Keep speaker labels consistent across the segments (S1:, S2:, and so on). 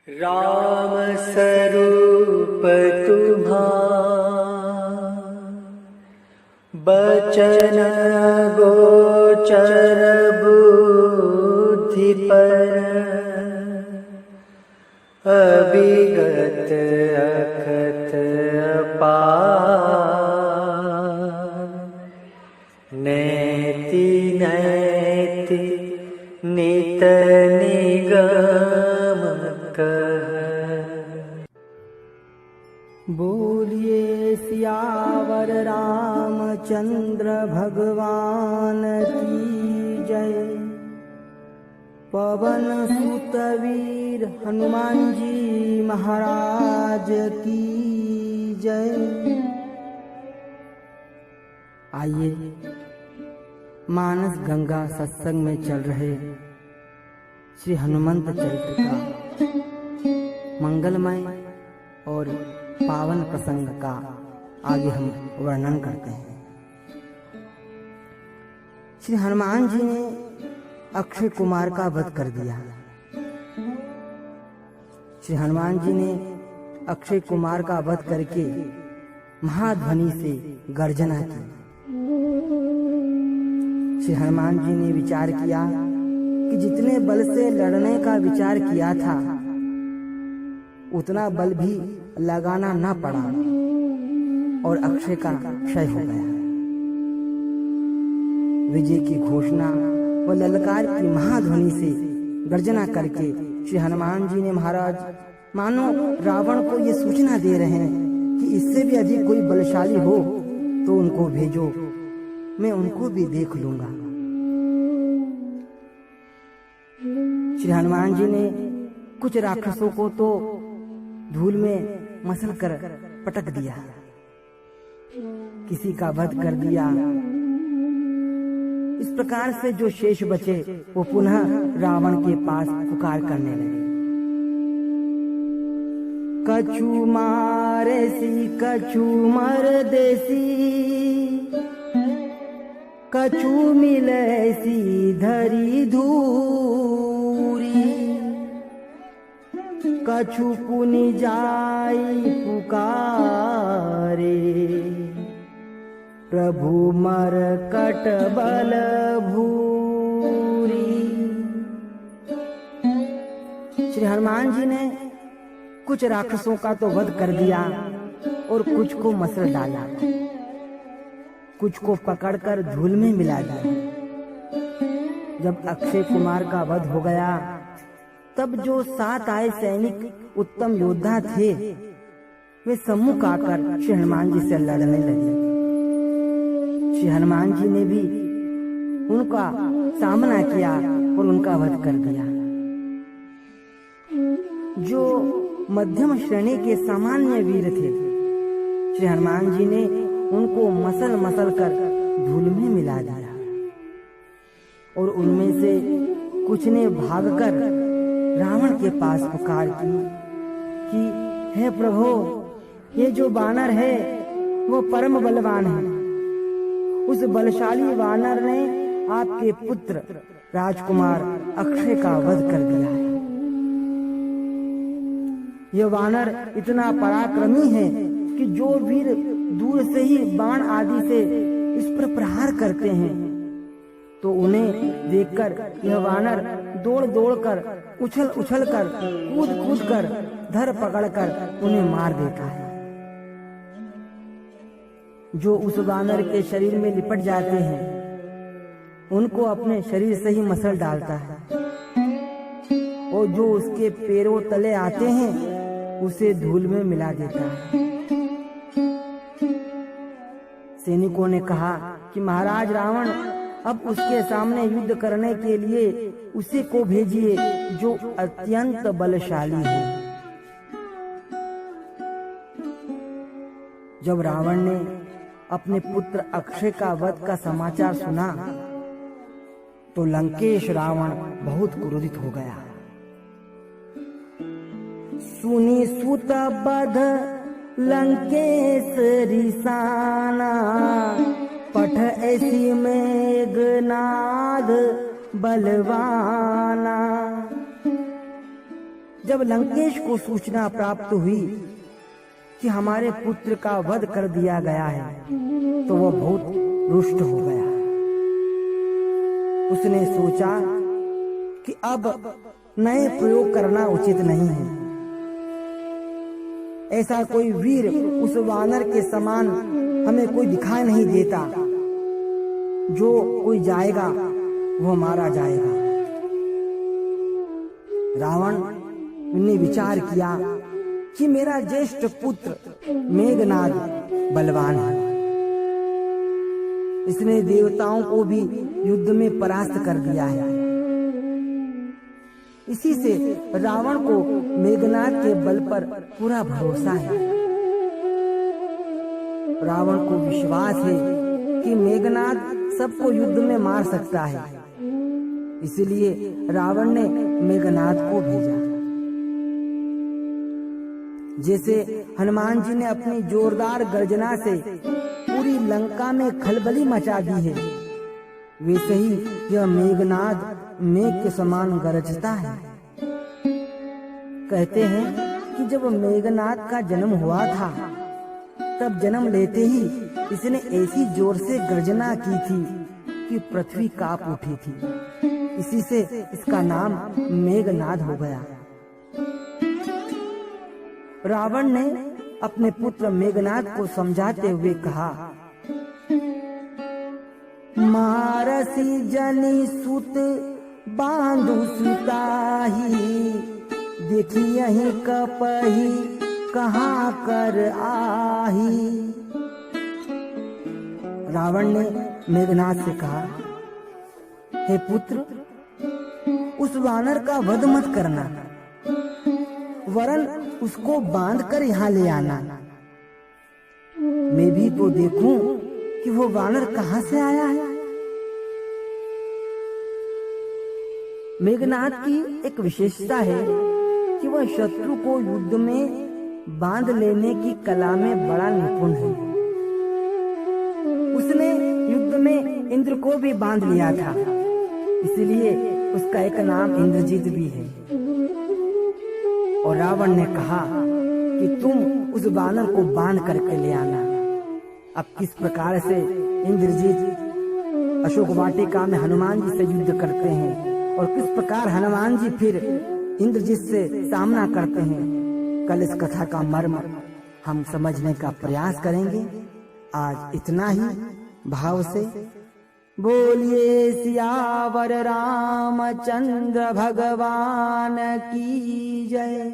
S1: राम स्वरूप तुम्हारा बचन गोचर बुद्धि पर अभिगत अखत अपार नैति नैति नित निगम
S2: बोलिए सियावर रामचंद्र भगवान की जय। पवन सुत वीर हनुमान जी महाराज की जय। आइए मानस गंगा सत्संग में चल रहे श्री हनुमंत चरित्र का मंगलमय और पावन प्रसंग का आगे हम वर्णन करते हैं। श्री हनुमान जी ने अक्षय कुमार का वध कर दिया। श्री हनुमान जी ने अक्षय कुमार का वध करके महाध्वनि से गर्जना की। श्री हनुमान जी ने विचार किया कि जितने बल से लड़ने का विचार किया था उतना बल भी लगाना न पड़ा और अक्षय का क्षय हो गया। विजय की घोषणा व ललकार की महाध्वनि से गर्जना करके श्री हनुमान जी ने महाराज मानो रावण को ये सूचना दे रहे हैं कि इससे भी अधिक कोई बलशाली हो तो उनको भेजो, मैं उनको भी देख लूंगा। श्री हनुमान जी ने कुछ राक्षसों को तो धूल में मसल कर पटक दिया, किसी का वध कर दिया। इस प्रकार से जो शेष बचे वो पुनः रावण के पास पुकार करने लगे। कछु मारे सी कछु मर देसी, कछु मिले सी धरी धूरी, कछु पुनि जाई पुकारे, प्रभु मर कट बल भूरी। श्री हनुमान जी ने कुछ राक्षसों का तो वध कर दिया और कुछ को मसल डाला, कुछ को पकड़कर धूल में मिला दिया। जब अक्षय कुमार का वध हो गया तब जो 7 आए सैनिक उत्तम योद्धा थे वे सम्मुख आकर श्री हनुमान जी से लड़ने लगे। श्री हनुमान जी ने भी उनका सामना किया और उनका वध कर दिया। जो मध्यम श्रेणी के सामान्य वीर थे श्री हनुमान जी ने उनको मसल मसल कर धूल में मिला दिया और उनमें से कुछ ने भागकर रावण के पास पुकार की कि हे प्रभु, ये जो वानर है वो परम बलवान है। उस बलशाली वानर ने आपके पुत्र राजकुमार अक्षय का वध कर दिया है। यह वानर इतना पराक्रमी है कि जो वीर दूर से ही बाण आदि से इस पर प्रहार करते हैं तो उन्हें देखकर यह वानर दौड़ दौड़ कर उछल उछल कर कूद कूद कर धर पकड़ कर उन्हें मार देता है। जो उस वानर के शरीर में लिपट जाते हैं उनको अपने शरीर से ही मसल डालता है और जो उसके पैरों तले आते हैं उसे धूल में मिला देता है। सैनिकों ने कहा कि महाराज रावण, अब उसके सामने युद्ध करने के लिए उसी को भेजिए जो अत्यंत बलशाली हो। जब रावण ने अपने पुत्र अक्षय का वध का समाचार सुना तो लंकेश रावण बहुत क्रोधित हो गया। सुनी सुत बध लंकेश रिसाना, पठ ऐसी मेघनाद बलवाना। जब लंकेश को सूचना प्राप्त हुई कि हमारे पुत्र का वध कर दिया गया है तो वह बहुत रुष्ट हो गया। उसने सोचा कि अब नए प्रयोग करना उचित नहीं है। ऐसा कोई वीर उस वानर के समान हमें कोई दिखाई नहीं देता। जो कोई जाएगा वो मारा जाएगा। रावण ने विचार किया कि मेरा ज्येष्ठ पुत्र मेघनाद बलवान है। इसने देवताओं को भी युद्ध में परास्त कर दिया है। इसी से रावण को मेघनाद के बल पर पूरा भरोसा है। रावण को विश्वास है कि मेघनाद सबको युद्ध में मार सकता है। इसलिए रावण ने मेघनाद को भेजा। जैसे हनुमान जी ने अपनी जोरदार गर्जना से पूरी लंका में खलबली मचा दी है, वैसे ही यह मेघनाद मेघ के समान गरजता है। कहते हैं कि जब मेघनाद का जन्म हुआ था तब जन्म लेते ही इसने ऐसी जोर से गर्जना की थी कि पृथ्वी कांप उठी थी। इसी से इसका नाम मेघनाद हो गया। रावण ने अपने पुत्र मेघनाद को समझाते हुए कहा, मारसी जनि सुत बांधु सुताही, देखी यही कपही कहाँ कर आही। रावण ने मेघनाद से कहा, हे पुत्र, उस वानर का वध मत करना, वरन उसको बांध कर यहाँ ले आना। मैं भी तो देखूं कि वो वानर कहाँ से आया है। मेघनाद की एक विशेषता है कि वह शत्रु को युद्ध में बांध लेने की कला में बड़ा निपुण है। उसने युद्ध में इंद्र को भी बांध लिया था, इसलिए उसका एक नाम इंद्रजीत भी है। और रावण ने कहा कि तुम उस वानर को बांध करके ले आना। अब किस प्रकार से इंद्रजीत अशोक वाटिका में हनुमान जी से युद्ध करते हैं और किस प्रकार हनुमान जी फिर इंद्रजीत से सामना करते हैं, कल इस कथा का मर्म हम समझने का प्रयास करेंगे। आज इतना ही। भाव से बोलिए सियावर रामचंद्र भगवान की जय।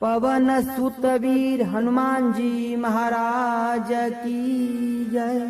S2: पवन सुत वीर हनुमान जी महाराज की जय।